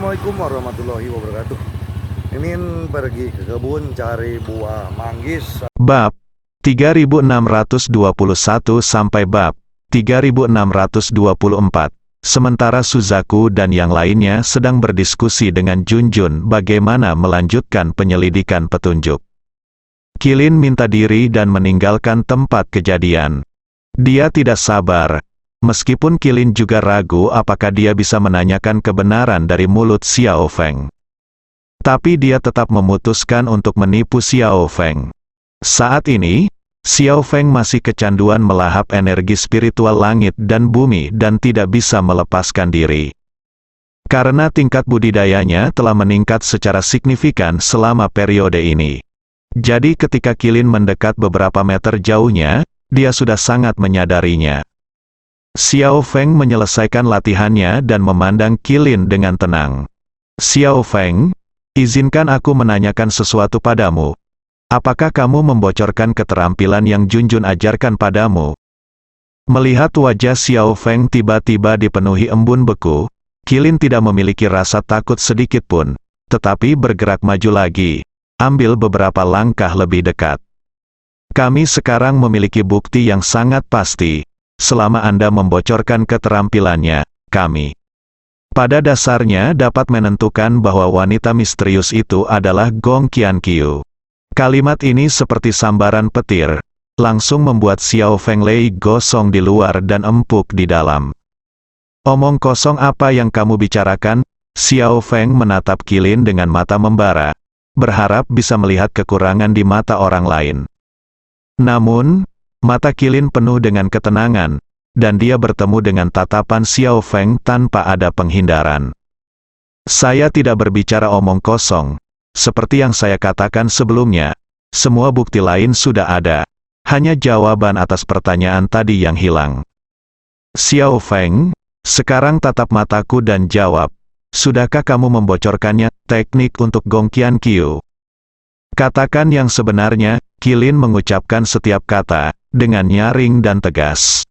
Assalamualaikum warahmatullahi wabarakatuh. Mimin pergi ke kebun cari buah manggis. Bab 3621 sampai bab 3624. Sementara Suzaku dan yang lainnya sedang berdiskusi dengan Junjun bagaimana melanjutkan penyelidikan petunjuk. Qilin minta diri dan meninggalkan tempat kejadian. Dia tidak sabar. Meskipun Qilin juga ragu apakah dia bisa menanyakan kebenaran dari mulut Xiao Feng. Tapi dia tetap memutuskan untuk menipu Xiao Feng. Saat ini, Xiao Feng masih kecanduan melahap energi spiritual langit dan bumi dan tidak bisa melepaskan diri. Karena tingkat budidayanya telah meningkat secara signifikan selama periode ini. Jadi ketika Qilin mendekat beberapa meter jauhnya, dia sudah sangat menyadarinya. Xiao Feng menyelesaikan latihannya dan memandang Qilin dengan tenang. Xiao Feng, izinkan aku menanyakan sesuatu padamu. Apakah kamu membocorkan keterampilan yang Junjun ajarkan padamu? Melihat wajah Xiao Feng tiba-tiba dipenuhi embun beku, Qilin tidak memiliki rasa takut sedikit pun, tetapi bergerak maju lagi, ambil beberapa langkah lebih dekat. Kami sekarang memiliki bukti yang sangat pasti. Selama Anda membocorkan keterampilannya, kami pada dasarnya dapat menentukan bahwa wanita misterius itu adalah Gong Qianqiu. Kalimat ini seperti sambaran petir, langsung membuat Xiao Feng Lei gosong di luar dan empuk di dalam. Omong kosong apa yang kamu bicarakan? Xiao Feng menatap Qilin dengan mata membara, berharap bisa melihat kekurangan di mata orang lain. Namun, mata Qilin penuh dengan ketenangan, dan dia bertemu dengan tatapan Xiao Feng tanpa ada penghindaran. Saya tidak berbicara omong kosong. Seperti yang saya katakan sebelumnya, semua bukti lain sudah ada. Hanya jawaban atas pertanyaan tadi yang hilang. Xiao Feng, sekarang tatap mataku dan jawab. Sudahkah kamu membocorkannya, teknik untuk Gong Qianqiu? Katakan yang sebenarnya. Qilin mengucapkan setiap kata dengan nyaring dan tegas.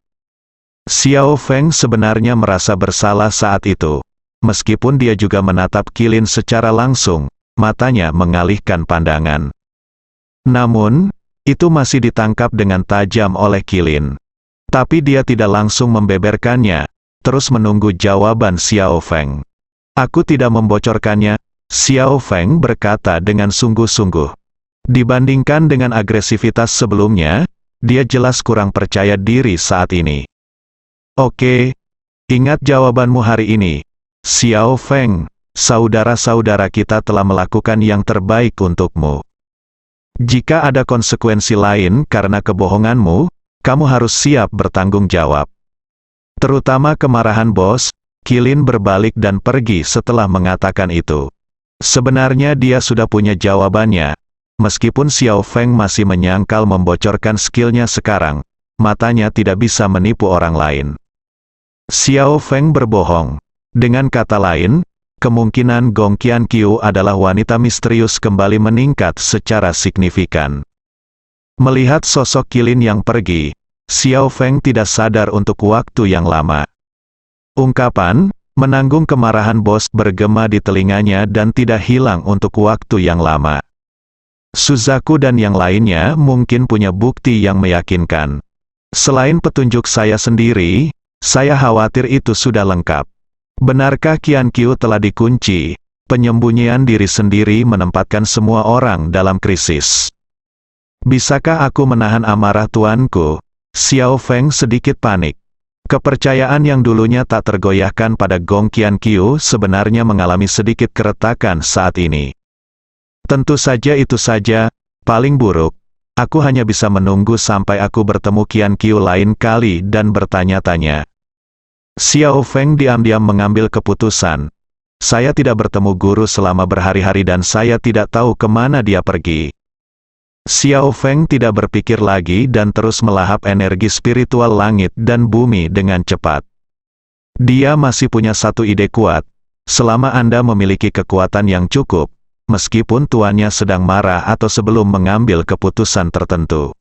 Xiao Feng sebenarnya merasa bersalah saat itu. Meskipun dia juga menatap Qilin secara langsung, matanya mengalihkan pandangan. Namun, itu masih ditangkap dengan tajam oleh Qilin. Tapi dia tidak langsung membeberkannya, terus menunggu jawaban Xiao Feng. Aku tidak membocorkannya, Xiao Feng berkata dengan sungguh-sungguh. Dibandingkan dengan agresivitas sebelumnya, dia jelas kurang percaya diri saat ini. Oke, ingat jawabanmu hari ini, Xiao Feng. Saudara-saudara kita telah melakukan yang terbaik untukmu. Jika ada konsekuensi lain karena kebohonganmu, kamu harus siap bertanggung jawab. Terutama kemarahan bos. Qilin berbalik dan pergi setelah mengatakan itu. Sebenarnya dia sudah punya jawabannya. Meskipun Xiao Feng masih menyangkal membocorkan skillnya sekarang, matanya tidak bisa menipu orang lain. Xiao Feng berbohong. Dengan kata lain, kemungkinan Gong Qianqiu adalah wanita misterius kembali meningkat secara signifikan. Melihat sosok Qilin yang pergi, Xiao Feng tidak sadar untuk waktu yang lama. Ungkapan, menanggung kemarahan bos bergema di telinganya dan tidak hilang untuk waktu yang lama. Suzaku dan yang lainnya mungkin punya bukti yang meyakinkan. Selain petunjuk saya sendiri, saya khawatir itu sudah lengkap. Benarkah Qianqiu telah dikunci? Penyembunyian diri sendiri menempatkan semua orang dalam krisis. Bisakah aku menahan amarah tuanku? Xiao Feng sedikit panik. Kepercayaan yang dulunya tak tergoyahkan pada Gong Qianqiu sebenarnya mengalami sedikit keretakan saat ini. Tentu saja itu saja, paling buruk. Aku hanya bisa menunggu sampai aku bertemu Qianqiu lain kali dan bertanya-tanya. Xiao Feng diam-diam mengambil keputusan. Saya tidak bertemu guru selama berhari-hari dan saya tidak tahu kemana dia pergi. Xiao Feng tidak berpikir lagi dan terus melahap energi spiritual langit dan bumi dengan cepat. Dia masih punya satu ide kuat. Selama Anda memiliki kekuatan yang cukup, meskipun tuannya sedang marah atau sebelum mengambil keputusan tertentu,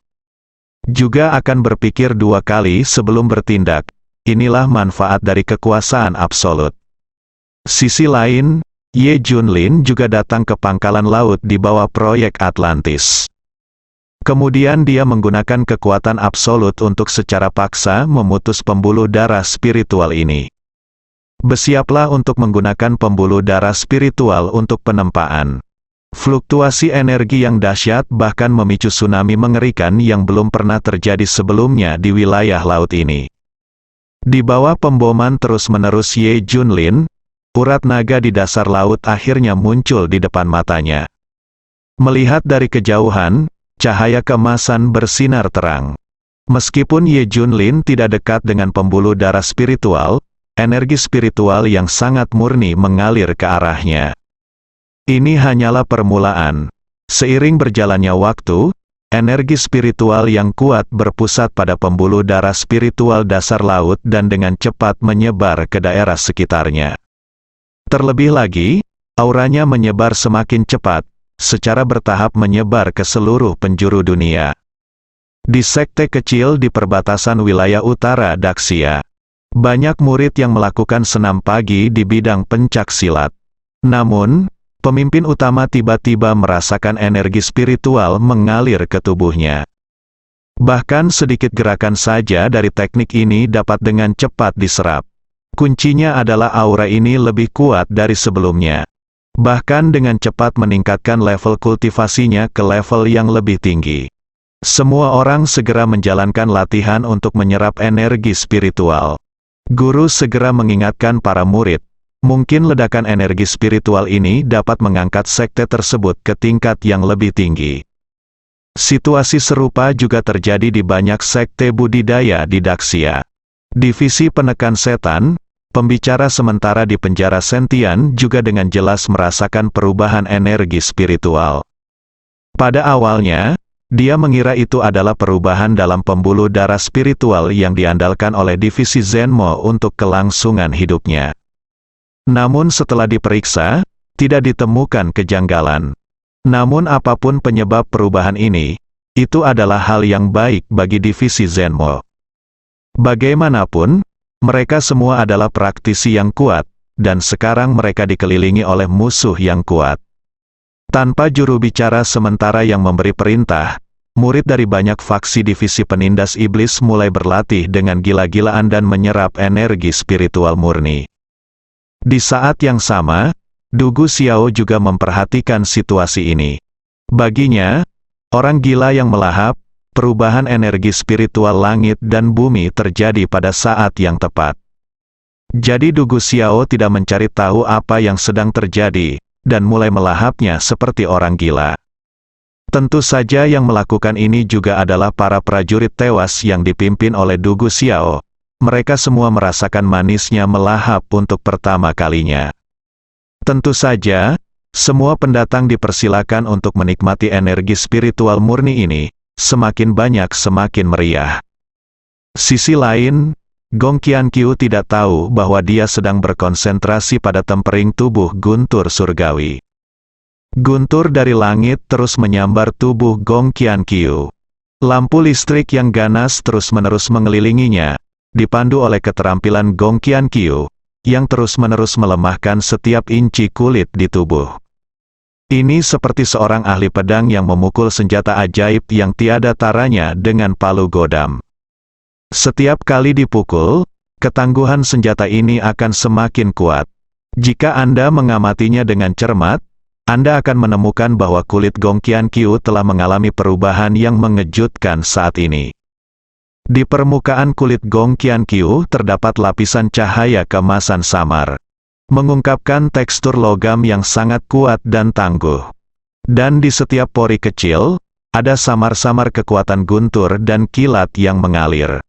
juga akan berpikir dua kali sebelum bertindak. Inilah manfaat dari kekuasaan absolut. Sisi lain, Ye Junlin juga datang ke pangkalan laut di bawah proyek Atlantis. Kemudian dia menggunakan kekuatan absolut untuk secara paksa memutus pembuluh darah spiritual ini. Bersiaplah untuk menggunakan pembuluh darah spiritual untuk penempaan. Fluktuasi energi yang dahsyat bahkan memicu tsunami mengerikan yang belum pernah terjadi sebelumnya di wilayah laut ini. Di bawah pemboman terus-menerus Ye Junlin, urat naga di dasar laut akhirnya muncul di depan matanya. Melihat dari kejauhan, cahaya keemasan bersinar terang. Meskipun Ye Junlin tidak dekat dengan pembuluh darah spiritual, energi spiritual yang sangat murni mengalir ke arahnya. Ini hanyalah permulaan. Seiring berjalannya waktu, energi spiritual yang kuat berpusat pada pembuluh darah spiritual dasar laut dan dengan cepat menyebar ke daerah sekitarnya. Terlebih lagi, auranya menyebar semakin cepat, secara bertahap menyebar ke seluruh penjuru dunia. Di sekte kecil di perbatasan wilayah utara Daxia, banyak murid yang melakukan senam pagi di bidang pencak silat. Namun, pemimpin utama tiba-tiba merasakan energi spiritual mengalir ke tubuhnya. Bahkan sedikit gerakan saja dari teknik ini dapat dengan cepat diserap. Kuncinya adalah aura ini lebih kuat dari sebelumnya. Bahkan dengan cepat meningkatkan level kultivasinya ke level yang lebih tinggi. Semua orang segera menjalankan latihan untuk menyerap energi spiritual. Guru segera mengingatkan para murid, mungkin ledakan energi spiritual ini dapat mengangkat sekte tersebut ke tingkat yang lebih tinggi. Situasi serupa juga terjadi di banyak sekte budidaya di Daxia. Divisi penekan setan, pembicara sementara di penjara Sentian juga dengan jelas merasakan perubahan energi spiritual. Pada awalnya, dia mengira itu adalah perubahan dalam pembuluh darah spiritual yang diandalkan oleh divisi Zenmo untuk kelangsungan hidupnya. Namun setelah diperiksa, tidak ditemukan kejanggalan. Namun apapun penyebab perubahan ini, itu adalah hal yang baik bagi divisi Zenmo. Bagaimanapun, mereka semua adalah praktisi yang kuat, dan sekarang mereka dikelilingi oleh musuh yang kuat. Tanpa juru bicara sementara yang memberi perintah, murid dari banyak faksi divisi penindas iblis mulai berlatih dengan gila-gilaan dan menyerap energi spiritual murni. Di saat yang sama, Du Guxiao juga memperhatikan situasi ini. Baginya, orang gila yang melahap, perubahan energi spiritual langit dan bumi terjadi pada saat yang tepat. Jadi Du Guxiao tidak mencari tahu apa yang sedang terjadi, dan mulai melahapnya seperti orang gila. Tentu saja yang melakukan ini juga adalah para prajurit tewas yang dipimpin oleh Du Guxiao. Mereka semua merasakan manisnya melahap untuk pertama kalinya. Tentu saja, semua pendatang dipersilakan untuk menikmati energi spiritual murni ini. Semakin banyak semakin meriah. Sisi lain, Gong Qianqiu tidak tahu bahwa dia sedang berkonsentrasi pada tempering tubuh guntur surgawi. Guntur dari langit terus menyambar tubuh Gong Qianqiu. Lampu listrik yang ganas terus-menerus mengelilinginya, dipandu oleh keterampilan Gong Qianqiu, yang terus-menerus melemahkan setiap inci kulit di tubuh. Ini seperti seorang ahli pedang yang memukul senjata ajaib yang tiada taranya dengan palu godam. Setiap kali dipukul, ketangguhan senjata ini akan semakin kuat. Jika Anda mengamatinya dengan cermat, Anda akan menemukan bahwa kulit Gong Qianqiu telah mengalami perubahan yang mengejutkan saat ini. Di permukaan kulit Gong Qianqiu terdapat lapisan cahaya keemasan samar, mengungkapkan tekstur logam yang sangat kuat dan tangguh. Dan di setiap pori kecil, ada samar-samar kekuatan guntur dan kilat yang mengalir.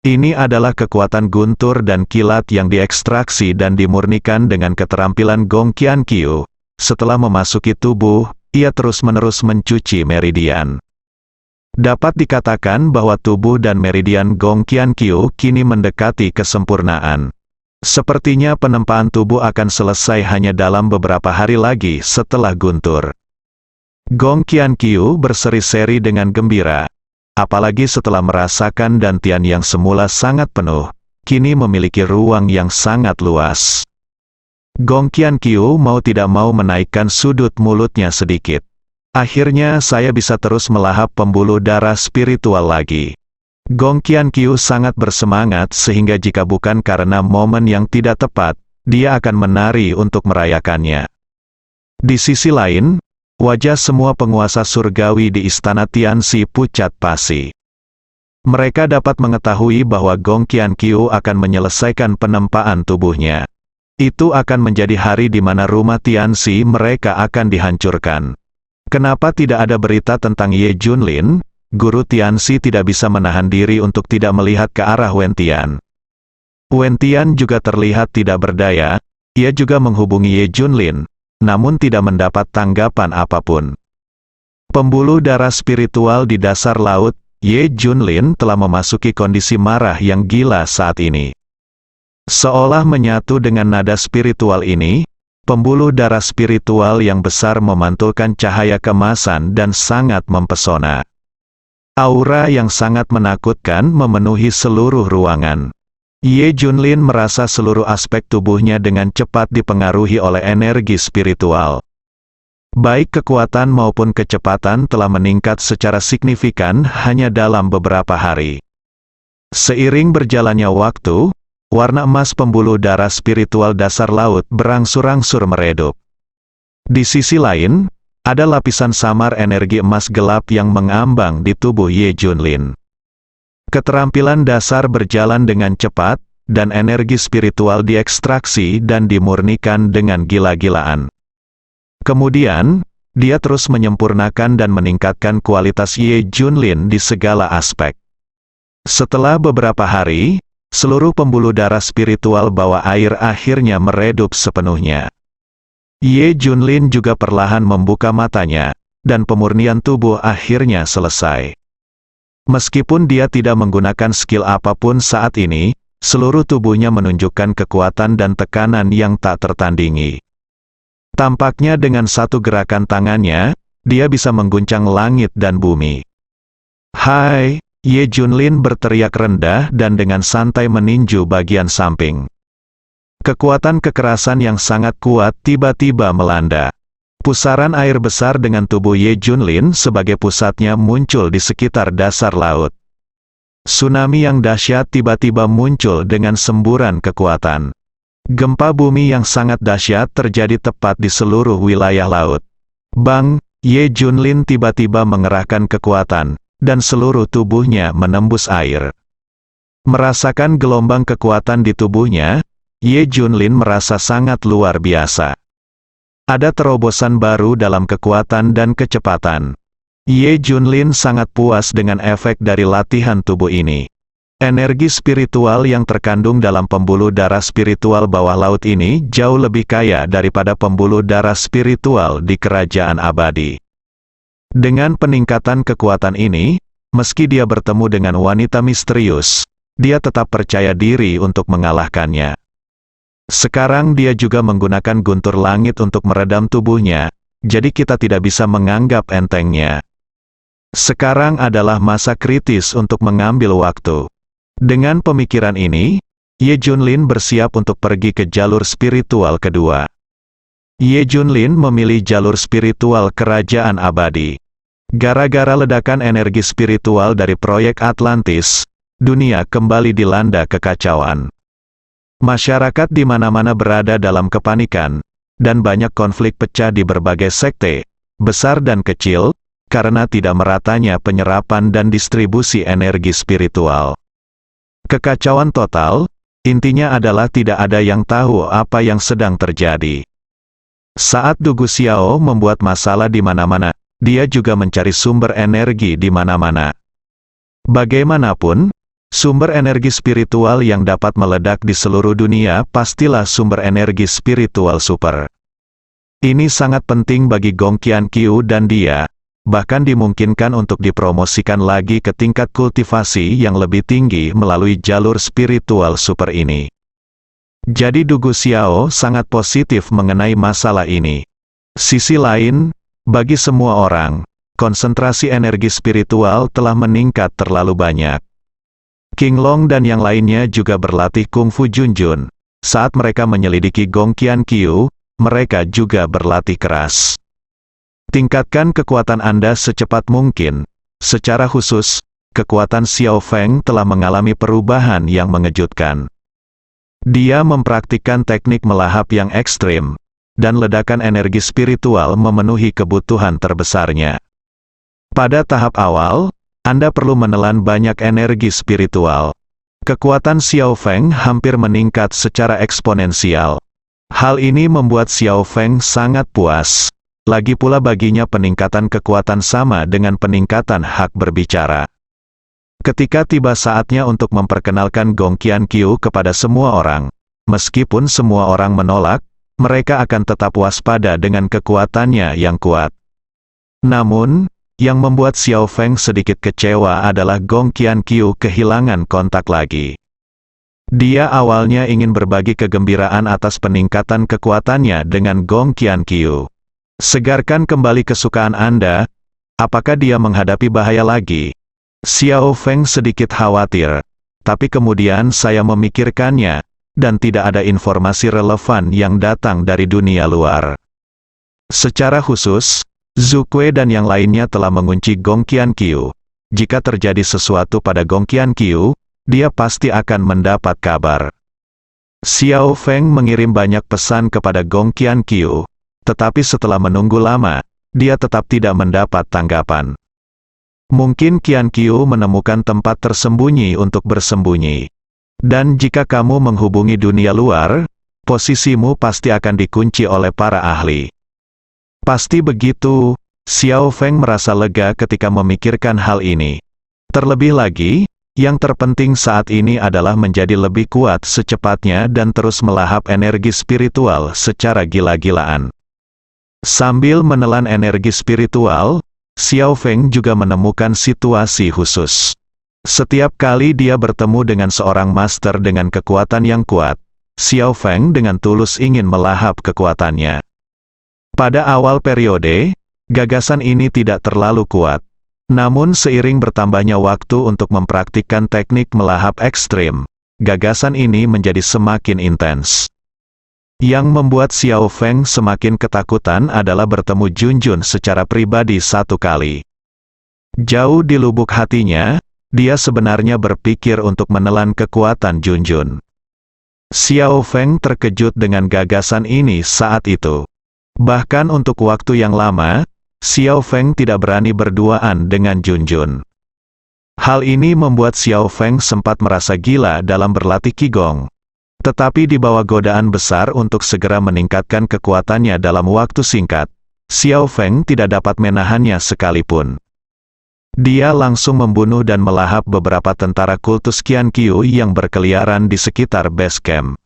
Ini adalah kekuatan guntur dan kilat yang diekstraksi dan dimurnikan dengan keterampilan Gong Qianqiu. Setelah memasuki tubuh, ia terus-menerus mencuci meridian. Dapat dikatakan bahwa tubuh dan meridian Gong Qianqiu kini mendekati kesempurnaan. Sepertinya penempaan tubuh akan selesai hanya dalam beberapa hari lagi setelah guntur. Gong Qianqiu berseri-seri dengan gembira. Apalagi setelah merasakan dantian yang semula sangat penuh, kini memiliki ruang yang sangat luas. Gong Qianqiu mau tidak mau menaikkan sudut mulutnya sedikit. Akhirnya saya bisa terus melahap pembuluh darah spiritual lagi. Gong Qianqiu sangat bersemangat sehingga jika bukan karena momen yang tidak tepat, dia akan menari untuk merayakannya. Di sisi lain, wajah semua penguasa surgawi di istana Tianxi pucat pasi. Mereka dapat mengetahui bahwa Gong Qianqiu akan menyelesaikan penempaan tubuhnya. Itu akan menjadi hari di mana rumah Tianxi mereka akan dihancurkan. Kenapa tidak ada berita tentang Ye Junlin? Guru Tianxi tidak bisa menahan diri untuk tidak melihat ke arah Wen Tian. Wen Tian juga terlihat tidak berdaya, ia juga menghubungi Ye Junlin, namun tidak mendapat tanggapan apapun. Pembuluh darah spiritual di dasar laut, Ye Junlin telah memasuki kondisi marah yang gila saat ini. Seolah menyatu dengan nada spiritual ini, pembuluh darah spiritual yang besar memantulkan cahaya keemasan dan sangat mempesona. Aura yang sangat menakutkan memenuhi seluruh ruangan. Ye Junlin merasa seluruh aspek tubuhnya dengan cepat dipengaruhi oleh energi spiritual. Baik kekuatan maupun kecepatan telah meningkat secara signifikan hanya dalam beberapa hari. Seiring berjalannya waktu, warna emas pembuluh darah spiritual dasar laut berangsur-angsur meredup. Di sisi lain, ada lapisan samar energi emas gelap yang mengambang di tubuh Ye Junlin. Keterampilan dasar berjalan dengan cepat, dan energi spiritual diekstraksi dan dimurnikan dengan gila-gilaan. Kemudian, dia terus menyempurnakan dan meningkatkan kualitas Ye Junlin di segala aspek. Setelah beberapa hari, seluruh pembuluh darah spiritual bawah air akhirnya meredup sepenuhnya. Ye Junlin juga perlahan membuka matanya, dan pemurnian tubuh akhirnya selesai. Meskipun dia tidak menggunakan skill apapun saat ini, seluruh tubuhnya menunjukkan kekuatan dan tekanan yang tak tertandingi. Tampaknya dengan satu gerakan tangannya, dia bisa mengguncang langit dan bumi. "Hai!" Ye Junlin berteriak rendah dan dengan santai meninju bagian samping. Kekuatan kekerasan yang sangat kuat tiba-tiba melanda. Pusaran air besar dengan tubuh Ye Junlin sebagai pusatnya muncul di sekitar dasar laut. Tsunami yang dahsyat tiba-tiba muncul dengan semburan kekuatan. Gempa bumi yang sangat dahsyat terjadi tepat di seluruh wilayah laut. Bang! Ye Junlin tiba-tiba mengerahkan kekuatan, dan seluruh tubuhnya menembus air. Merasakan gelombang kekuatan di tubuhnya, Ye Junlin merasa sangat luar biasa. Ada terobosan baru dalam kekuatan dan kecepatan. Ye Junlin sangat puas dengan efek dari latihan tubuh ini. Energi spiritual yang terkandung dalam pembuluh darah spiritual bawah laut ini jauh lebih kaya daripada pembuluh darah spiritual di kerajaan abadi. Dengan peningkatan kekuatan ini, meski dia bertemu dengan wanita misterius, dia tetap percaya diri untuk mengalahkannya. Sekarang dia juga menggunakan guntur langit untuk meredam tubuhnya, jadi kita tidak bisa menganggap entengnya. Sekarang adalah masa kritis untuk mengambil waktu. Dengan pemikiran ini, Ye Junlin bersiap untuk pergi ke jalur spiritual kedua. Ye Junlin memilih jalur spiritual kerajaan abadi. Gara-gara ledakan energi spiritual dari proyek Atlantis, dunia kembali dilanda kekacauan. Masyarakat di mana-mana berada dalam kepanikan, dan banyak konflik pecah di berbagai sekte, besar dan kecil, karena tidak meratanya penyerapan dan distribusi energi spiritual. Kekacauan total, intinya adalah tidak ada yang tahu apa yang sedang terjadi. Saat Du Guxiao membuat masalah di mana-mana, dia juga mencari sumber energi di mana-mana. Bagaimanapun, sumber energi spiritual yang dapat meledak di seluruh dunia pastilah sumber energi spiritual super. Ini sangat penting bagi Gong Qianqiu dan dia, bahkan dimungkinkan untuk dipromosikan lagi ke tingkat kultivasi yang lebih tinggi melalui jalur spiritual super ini. Jadi Du Guxiao sangat positif mengenai masalah ini. Sisi lain, bagi semua orang, konsentrasi energi spiritual telah meningkat terlalu banyak. King Long dan yang lainnya juga berlatih Kung Fu Junjun, saat mereka menyelidiki Gongqian Qiu, mereka juga berlatih keras. Tingkatkan kekuatan Anda secepat mungkin. Secara khusus, kekuatan Xiao Feng telah mengalami perubahan yang mengejutkan. Dia mempraktikkan teknik melahap yang ekstrim, dan ledakan energi spiritual memenuhi kebutuhan terbesarnya. Pada tahap awal, Anda perlu menelan banyak energi spiritual. Kekuatan Xiao Feng hampir meningkat secara eksponensial. Hal ini membuat Xiao Feng sangat puas. Lagi pula baginya peningkatan kekuatan sama dengan peningkatan hak berbicara. Ketika tiba saatnya untuk memperkenalkan Gongqian Qiu kepada semua orang, meskipun semua orang menolak, mereka akan tetap waspada dengan kekuatannya yang kuat. Namun, yang membuat Xiao Feng sedikit kecewa adalah Gongqian Qiu kehilangan kontak lagi. Dia awalnya ingin berbagi kegembiraan atas peningkatan kekuatannya dengan Gongqian Qiu. Segarkan kembali kesukaan Anda, apakah dia menghadapi bahaya lagi? Xiao Feng sedikit khawatir, tapi kemudian saya memikirkannya, dan tidak ada informasi relevan yang datang dari dunia luar. Secara khusus, Zhu Kui dan yang lainnya telah mengunci Gongqian Qiu. Jika terjadi sesuatu pada Gongqian Qiu, dia pasti akan mendapat kabar. Xiao Feng mengirim banyak pesan kepada Gongqian Qiu, tetapi setelah menunggu lama, dia tetap tidak mendapat tanggapan. Mungkin Qian Qiu menemukan tempat tersembunyi untuk bersembunyi. Dan jika kamu menghubungi dunia luar, posisimu pasti akan dikunci oleh para ahli. Pasti begitu, Xiao Feng merasa lega ketika memikirkan hal ini. Terlebih lagi, yang terpenting saat ini adalah menjadi lebih kuat secepatnya dan terus melahap energi spiritual secara gila-gilaan. Sambil menelan energi spiritual, Xiao Feng juga menemukan situasi khusus. Setiap kali dia bertemu dengan seorang master dengan kekuatan yang kuat, Xiao Feng dengan tulus ingin melahap kekuatannya. Pada awal periode, gagasan ini tidak terlalu kuat. Namun seiring bertambahnya waktu untuk mempraktikkan teknik melahap ekstrim, gagasan ini menjadi semakin intens. Yang membuat Xiao Feng semakin ketakutan adalah bertemu Junjun secara pribadi satu kali. Jauh di lubuk hatinya, dia sebenarnya berpikir untuk menelan kekuatan Junjun. Xiao Feng terkejut dengan gagasan ini saat itu. Bahkan untuk waktu yang lama, Xiao Feng tidak berani berduaan dengan Junjun. Hal ini membuat Xiao Feng sempat merasa gila dalam berlatih Qigong. Tetapi di bawah godaan besar untuk segera meningkatkan kekuatannya dalam waktu singkat, Xiao Feng tidak dapat menahannya sekalipun. Dia langsung membunuh dan melahap beberapa tentara kultus Qian Qiu yang berkeliaran di sekitar base camp.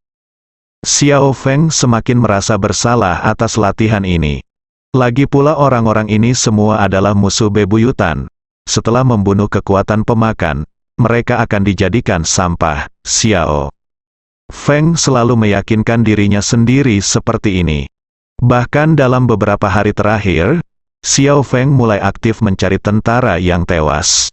Xiao Feng semakin merasa bersalah atas latihan ini. Lagi pula orang-orang ini semua adalah musuh bebuyutan. Setelah membunuh kekuatan pemakan, mereka akan dijadikan sampah. Xiao Feng selalu meyakinkan dirinya sendiri seperti ini. Bahkan dalam beberapa hari terakhir, Xiao Feng mulai aktif mencari tentara yang tewas.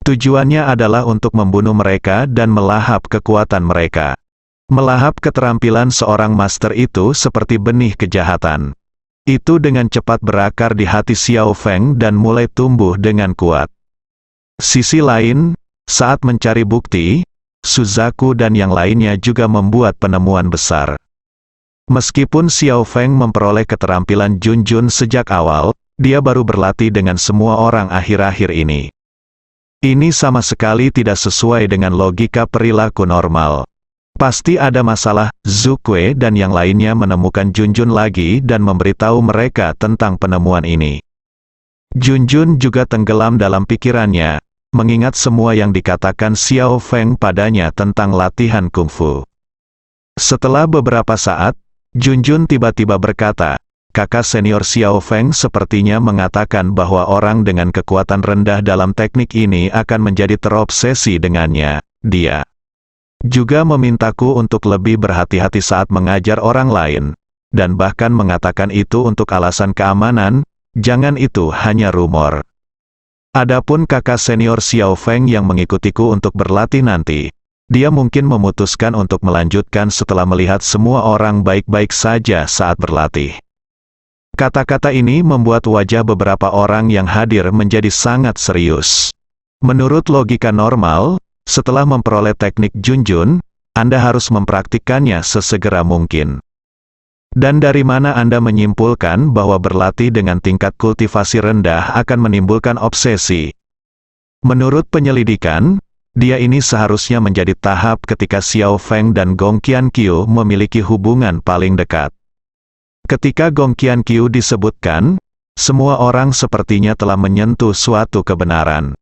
Tujuannya adalah untuk membunuh mereka dan melahap kekuatan mereka. Melahap keterampilan seorang master itu seperti benih kejahatan. Itu dengan cepat berakar di hati Xiao Feng dan mulai tumbuh dengan kuat. Sisi lain, saat mencari bukti, Suzaku dan yang lainnya juga membuat penemuan besar. Meskipun Xiao Feng memperoleh keterampilan Junjun sejak awal, dia baru berlatih dengan semua orang akhir-akhir ini. Ini sama sekali tidak sesuai dengan logika perilaku normal. Pasti ada masalah. Zhu Kui dan yang lainnya menemukan Junjun lagi dan memberitahu mereka tentang penemuan ini. Junjun juga tenggelam dalam pikirannya, mengingat semua yang dikatakan Xiao Feng padanya tentang latihan kungfu. Setelah beberapa saat, Junjun tiba-tiba berkata, kakak senior Xiao Feng sepertinya mengatakan bahwa orang dengan kekuatan rendah dalam teknik ini akan menjadi terobsesi dengannya. Dia juga memintaku untuk lebih berhati-hati saat mengajar orang lain, dan bahkan mengatakan itu untuk alasan keamanan, jangan itu hanya rumor. Adapun kakak senior Xiao Feng yang mengikutiku untuk berlatih nanti, dia mungkin memutuskan untuk melanjutkan setelah melihat semua orang baik-baik saja saat berlatih. Kata-kata ini membuat wajah beberapa orang yang hadir menjadi sangat serius. Menurut logika normal, setelah memperoleh teknik Junjun, Anda harus mempraktikkannya sesegera mungkin. Dan dari mana Anda menyimpulkan bahwa berlatih dengan tingkat kultivasi rendah akan menimbulkan obsesi? Menurut penyelidikan, dia ini seharusnya menjadi tahap ketika Xiao Feng dan Gong Qianqiu memiliki hubungan paling dekat. Ketika Gong Qianqiu disebutkan, semua orang sepertinya telah menyentuh suatu kebenaran.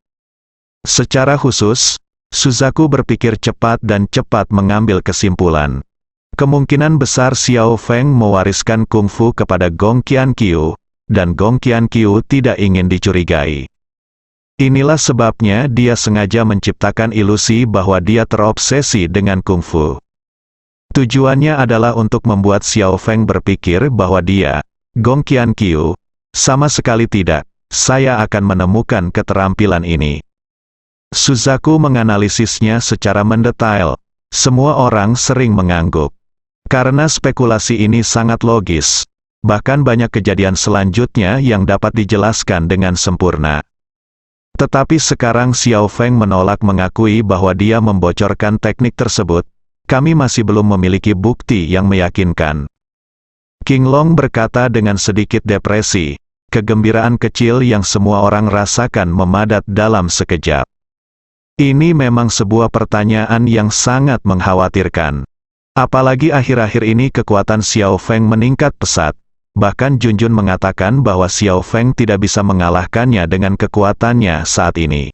Secara khusus, Suzaku berpikir cepat dan cepat mengambil kesimpulan. Kemungkinan besar Xiao Feng mewariskan kungfu kepada Gong Qianqiu, dan Gong Qianqiu tidak ingin dicurigai. Inilah sebabnya dia sengaja menciptakan ilusi bahwa dia terobsesi dengan kungfu. Tujuannya adalah untuk membuat Xiao Feng berpikir bahwa dia, Gong Qianqiu, sama sekali tidak, saya akan menemukan keterampilan ini. Suzaku menganalisisnya secara mendetail. Semua orang sering mengangguk. Karena spekulasi ini sangat logis, bahkan banyak kejadian selanjutnya yang dapat dijelaskan dengan sempurna. Tetapi sekarang Xiao Feng menolak mengakui bahwa dia membocorkan teknik tersebut. Kami masih belum memiliki bukti yang meyakinkan. King Long berkata dengan sedikit depresi. Kegembiraan kecil yang semua orang rasakan memadat dalam sekejap. Ini memang sebuah pertanyaan yang sangat mengkhawatirkan. Apalagi akhir-akhir ini kekuatan Xiao Feng meningkat pesat. Bahkan Junjun mengatakan bahwa Xiao Feng tidak bisa mengalahkannya dengan kekuatannya saat ini.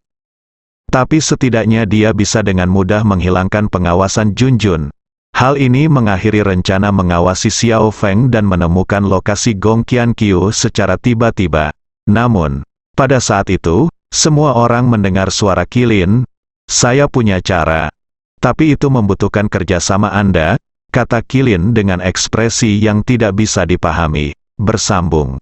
Tapi setidaknya dia bisa dengan mudah menghilangkan pengawasan Junjun. Hal ini mengakhiri rencana mengawasi Xiao Feng dan menemukan lokasi Gong Qianqiu secara tiba-tiba. Namun, pada saat itu, semua orang mendengar suara Qilin. Saya punya cara. Tapi itu membutuhkan kerjasama Anda, kata Qilin dengan ekspresi yang tidak bisa dipahami. Bersambung.